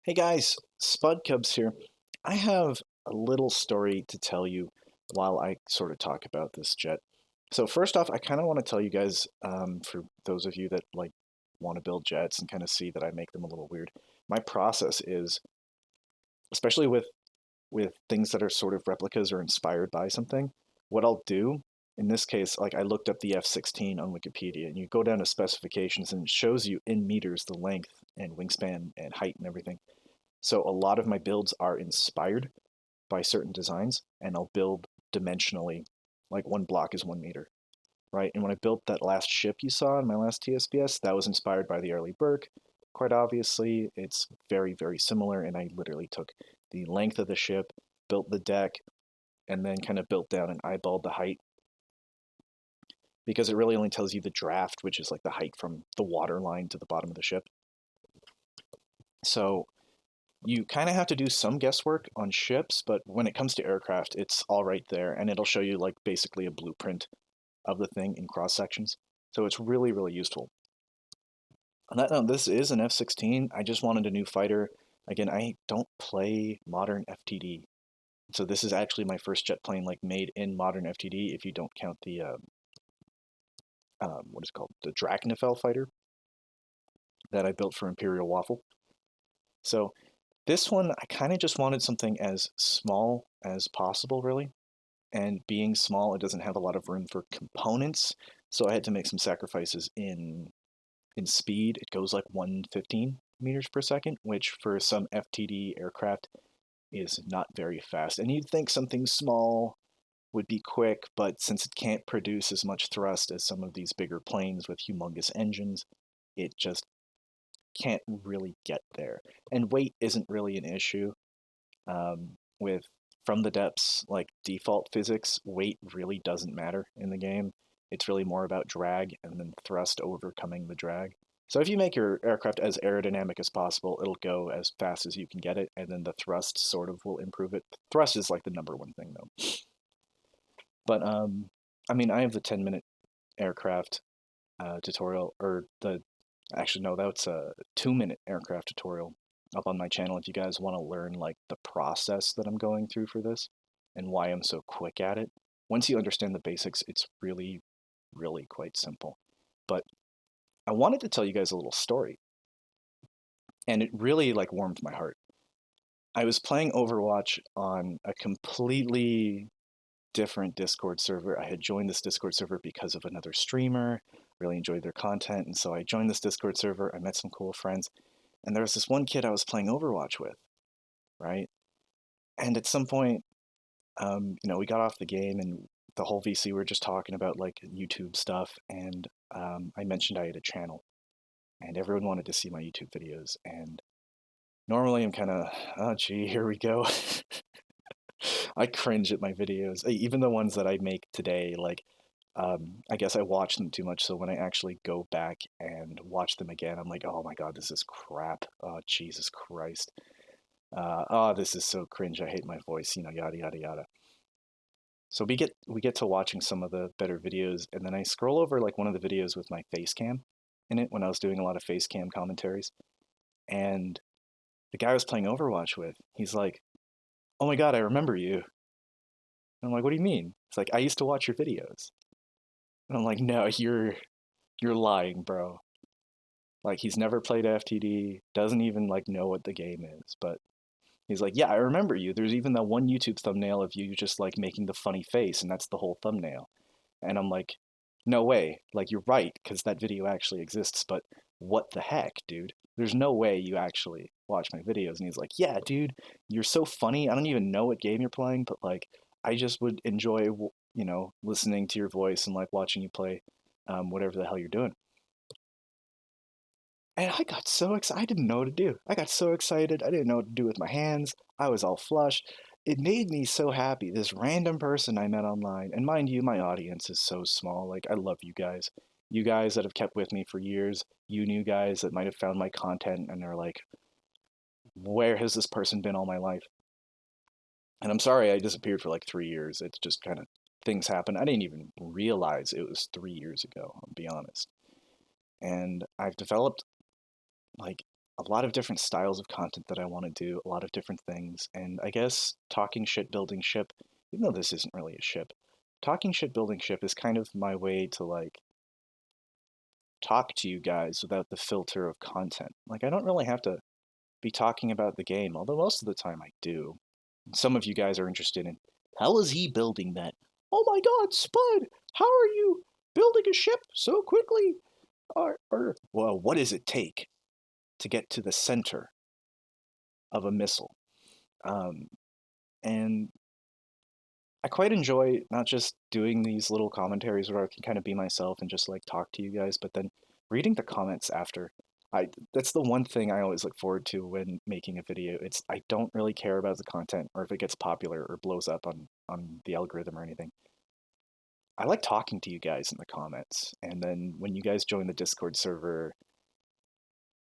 Hey guys, Spud Cubs here. I have a little story to tell you while I sort of talk about this jet. So first off, I kind of want to tell you guys, for those of you that like want to build jets and kind of see that I make them a little weird, my process is, especially with things that are sort of replicas or inspired by something, what I'll do in this case, like I looked up the F-16 on Wikipedia, and you go down to specifications and it shows you in meters the length and wingspan and height and everything. So a lot of my builds are inspired by certain designs, and I'll build dimensionally, like one block is 1 meter, right? And when I built that last ship you saw in my last TSBS, that was inspired by the Arleigh Burke. Quite obviously, it's very, very similar, and I literally took the length of the ship, built the deck, and then kind of built down and eyeballed the height because it really only tells you the draft, which is like the height from the water line to the bottom of the ship. So you kind of have to do some guesswork on ships, but when it comes to aircraft, it's all right there, and it'll show you like basically a blueprint of the thing in cross sections. So it's really, really useful. On that note, this is an F-16. I just wanted a new fighter. Again, I don't play modern FTD, so this is actually my first jet plane like made in modern FTD. If you don't count the what is it called, the Drachenfell fighter that I built for Imperial Waffle. So this one, I kind of just wanted something as small as possible, really. And being small, it doesn't have a lot of room for components, so I had to make some sacrifices in speed. It goes like 115 meters per second, which for some FTD aircraft is not very fast. And you'd think something small would be quick, but since it can't produce as much thrust as some of these bigger planes with humongous engines, it just can't really get there. And weight isn't really an issue. With from the depths, like default physics, weight really doesn't matter in the game. It's really more about drag and then thrust overcoming the drag. So if you make your aircraft as aerodynamic as possible, it'll go as fast as you can get it, and then the thrust sort of will improve it. Thrust is like the number one thing though. But I mean, I have the 10-minute aircraft tutorial, or the actually no, that's a 2-minute aircraft tutorial up on my channel if you guys want to learn like the process that I'm going through for this and why I'm so quick at it. Once you understand the basics, it's really, really quite simple. But I wanted to tell you guys a little story, and it really like warmed my heart. I was playing Overwatch on a completely different Discord server. I had joined this Discord server because of another streamer, really enjoyed their content, and so I joined this Discord server. I met some cool friends, and there was this one kid I was playing Overwatch with, right? And at some point, we got off the game, and the whole VC we were just talking about like YouTube stuff, and I mentioned I had a channel, and everyone wanted to see my YouTube videos, and normally I'm kind of, oh gee, here we go. I cringe at my videos, even the ones that I make today. Like, I guess I watch them too much, so when I actually go back and watch them again, I'm like, oh my God, this is crap. Oh, Jesus Christ. Oh, this is so cringe. I hate my voice, yada yada yada. So we get to watching some of the better videos, and then I scroll over like one of the videos with my face cam in it when I was doing a lot of face cam commentaries, and the guy I was playing Overwatch with, he's like, "Oh my God, I remember you." And I'm like, "What do you mean?" It's like, "I used to watch your videos." And I'm like, "No, you're lying, bro." Like he's never played FTD, doesn't even like know what the game is, but he's like, "Yeah, I remember you. There's even that one YouTube thumbnail of you just like making the funny face, and that's the whole thumbnail." And I'm like, "No way. Like you're right, because that video actually exists, but what the heck, dude? There's no way you actually watch my videos." And he's like, "Yeah, dude, you're so funny. I don't even know what game you're playing, but like I just would enjoy, listening to your voice and like watching you play whatever the hell you're doing." And I got so excited. I didn't know what to do. I got so excited. I didn't know what to do with my hands. I was all flushed. It made me so happy. This random person I met online, and mind you, my audience is so small. Like, I love you guys. You guys that have kept with me for years. You new guys that might have found my content and are like, where has this person been all my life? And I'm sorry I disappeared for like 3 years. It's just kind of things happen. I didn't even realize it was 3 years ago, I'll be honest. And I've developed like a lot of different styles of content that I want to do, a lot of different things. And I guess talking shit, building ship, even though this isn't really a ship, talking shit, building ship is kind of my way to like talk to you guys without the filter of content. Like, I don't really have to be talking about the game, although most of the time I do. Some of you guys are interested in how is he building that? Oh my God, Spud, how are you building a ship so quickly? Or well, what does it take to get to the center of a missile? Um, and I quite enjoy not just doing these little commentaries where I can kind of be myself and just like talk to you guys, but then reading the comments after. That's the one thing I always look forward to when making a video. It's I don't really care about the content or if it gets popular or blows up on the algorithm or anything. I like talking to you guys in the comments, and then when you guys join the Discord server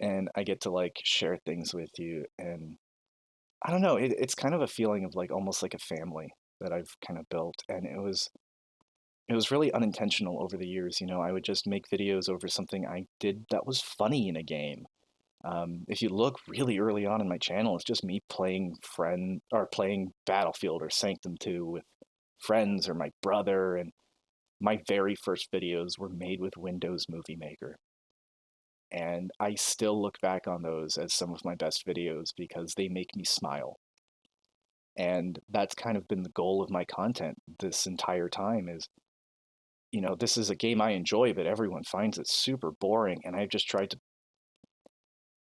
and I get to like share things with you, and I don't know, it's kind of a feeling of like almost like a family that I've kind of built, and it was really unintentional over the years. I would just make videos over something I did that was funny in a game. If you look really early on in my channel, it's just me playing Battlefield or Sanctum 2 with friends or my brother, and my very first videos were made with Windows Movie Maker. And I still look back on those as some of my best videos because they make me smile. And that's kind of been the goal of my content this entire time is, this is a game I enjoy, but everyone finds it super boring. And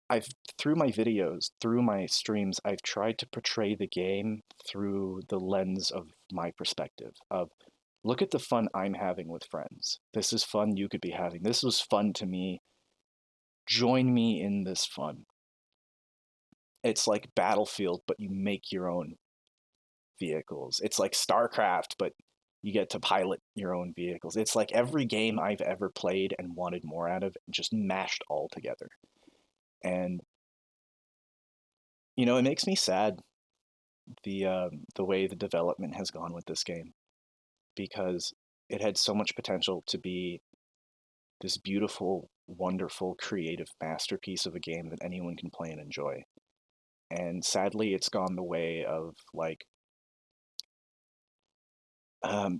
I've, through my videos, through my streams, I've tried to portray the game through the lens of my perspective of, look at the fun I'm having with friends. This is fun you could be having. This was fun to me. Join me in this fun. It's like Battlefield, but you make your own vehicles. It's like StarCraft, but you get to pilot your own vehicles. It's like every game I've ever played and wanted more out of, just mashed all together. And it makes me sad the way the development has gone with this game because it had so much potential to be this beautiful, wonderful, creative masterpiece of a game that anyone can play and enjoy. And sadly, it's gone the way of like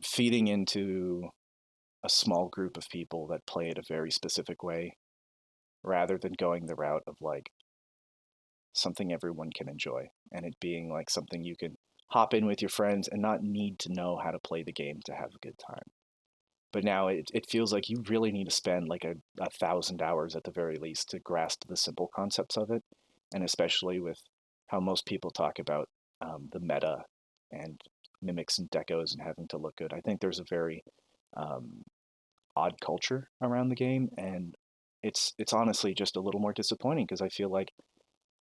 feeding into a small group of people that play it a very specific way rather than going the route of like something everyone can enjoy and it being like something you can hop in with your friends and not need to know how to play the game to have a good time. But now it feels like you really need to spend like a 1,000 hours at the very least to grasp the simple concepts of it. And especially with how most people talk about the meta and mimics and decos and having to look good. I think there's a very um, odd culture around the game, and it's honestly just a little more disappointing because I feel like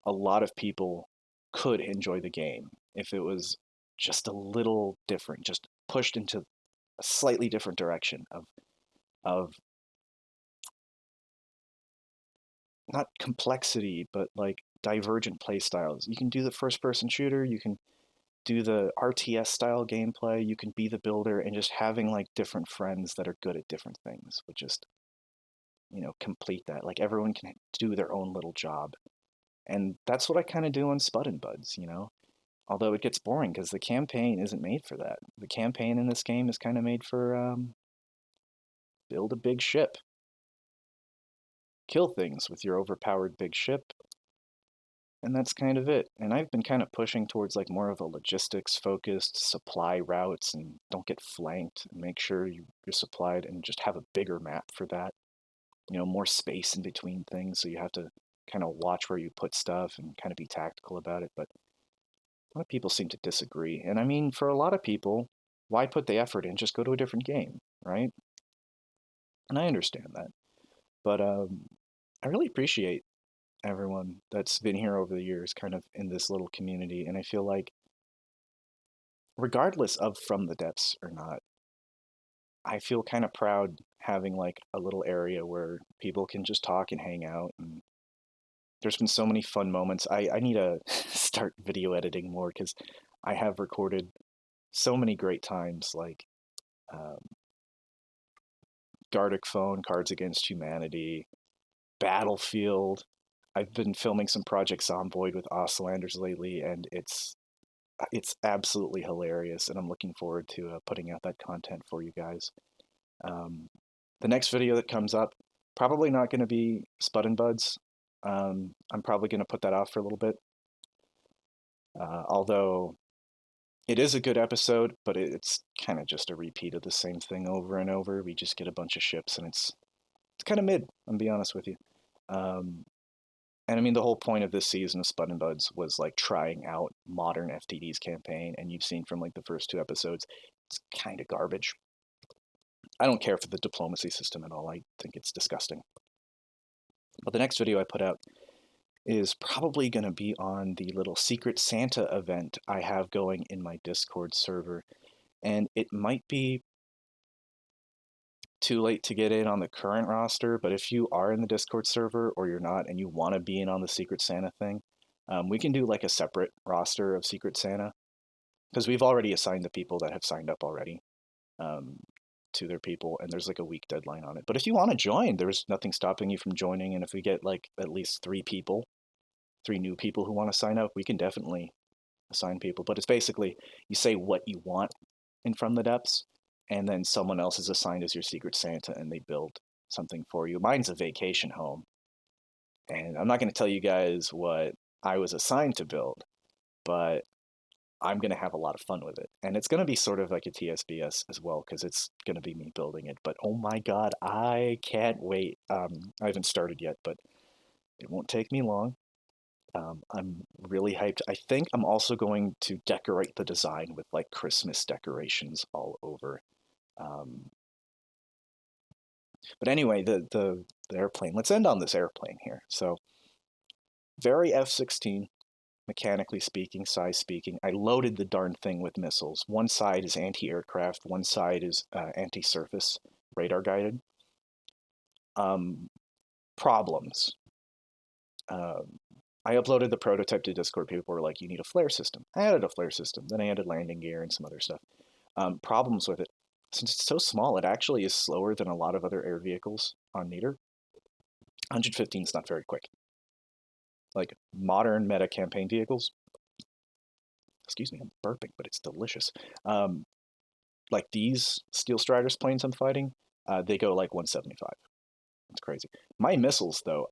a lot of people could enjoy the game if it was just a little different, just pushed into a slightly different direction of not complexity, but like divergent play styles. You can do the first person shooter, you can do the RTS style gameplay, you can be the builder, and just having like different friends that are good at different things would just, complete that. Like everyone can do their own little job. And that's what I kind of do on Spud and Buds. Although it gets boring because the campaign isn't made for that. The campaign in this game is kind of made for build a big ship, kill things with your overpowered big ship, and that's kind of it. And I've been kind of pushing towards like more of a logistics focused supply routes and don't get flanked and make sure you're supplied and just have a bigger map for that. More space in between things so you have to kind of watch where you put stuff and kind of be tactical about it. But a lot of people seem to disagree. And I mean, for a lot of people, why put the effort in? Just go to a different game, right? And I understand that. But I really appreciate everyone that's been here over the years, kind of in this little community. And I feel like, regardless of from the depths or not, I feel kind of proud having like a little area where people can just talk and hang out. And there's been so many fun moments. I need to start video editing more because I have recorded so many great times like um, Gartic Phone, Cards Against Humanity, Battlefield. I've been filming some Project Zomboid with Oslanders lately, and it's absolutely hilarious, and I'm looking forward to putting out that content for you guys. The next video that comes up, probably not going to be Spud and Buds. I'm probably going to put that off for a little bit. Although it is a good episode, but it's kind of just a repeat of the same thing over and over. We just get a bunch of ships, and it's kind of mid, I'm gonna be honest with you. And I mean, the whole point of this season of Spud and Buds was like trying out modern FTD's campaign, and you've seen from like the first 2 episodes, it's kind of garbage. I don't care for the diplomacy system at all. I think it's disgusting. But the next video I put out is probably going to be on the little Secret Santa event I have going in my Discord server. And it might be too late to get in on the current roster, but if you are in the Discord server or you're not and you want to be in on the Secret Santa thing, we can do like a separate roster of Secret Santa, because we've already assigned the people that have signed up already to their people, and there's like a week deadline on it. But if you want to join, there's nothing stopping you from joining, and if we get like at least 3 new people who want to sign up, we can definitely assign people. But it's basically, you say what you want in From the Depths, and then someone else is assigned as your Secret Santa, and they build something for you. Mine's a vacation home, and I'm not going to tell you guys what I was assigned to build, but I'm going to have a lot of fun with it. And it's going to be sort of like a TSBS as well, because it's going to be me building it. But oh my god, I can't wait. I haven't started yet, but it won't take me long. I'm really hyped. I think I'm also going to decorate the design with like Christmas decorations all over. But anyway, the airplane. Let's end on this airplane here. So, very F-16, mechanically speaking, size speaking. I loaded the darn thing with missiles. One side is anti-aircraft, one side is anti-surface, radar guided. Problems. I uploaded the prototype to Discord. People were like, you need a flare system. I added a flare system. Then I added landing gear and some other stuff. Problems with it. Since it's so small, it actually is slower than a lot of other air vehicles on Neater. 115 is not very quick. Like modern meta campaign vehicles. Excuse me, I'm burping, but it's delicious. Like these Steel Striders planes I'm fighting, they go like 175. It's crazy. My missiles, though,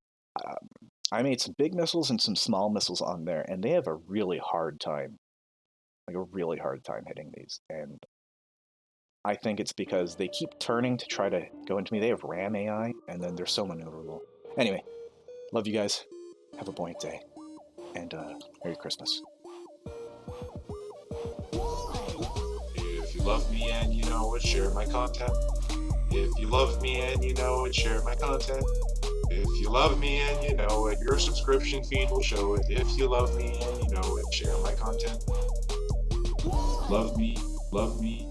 I made some big missiles and some small missiles on there, and they have a really hard time. Like a really hard time hitting these. And I think it's because they keep turning to try to go into me. They have RAM AI, and then they're so maneuverable. Anyway, love you guys. Have a buoyant day. And Merry Christmas. If you love me and you know it, share my content. If you love me and you know it, share my content. If you love me and you know it, your subscription feed will show it. If you love me and you know it, share my content. Love me, love me.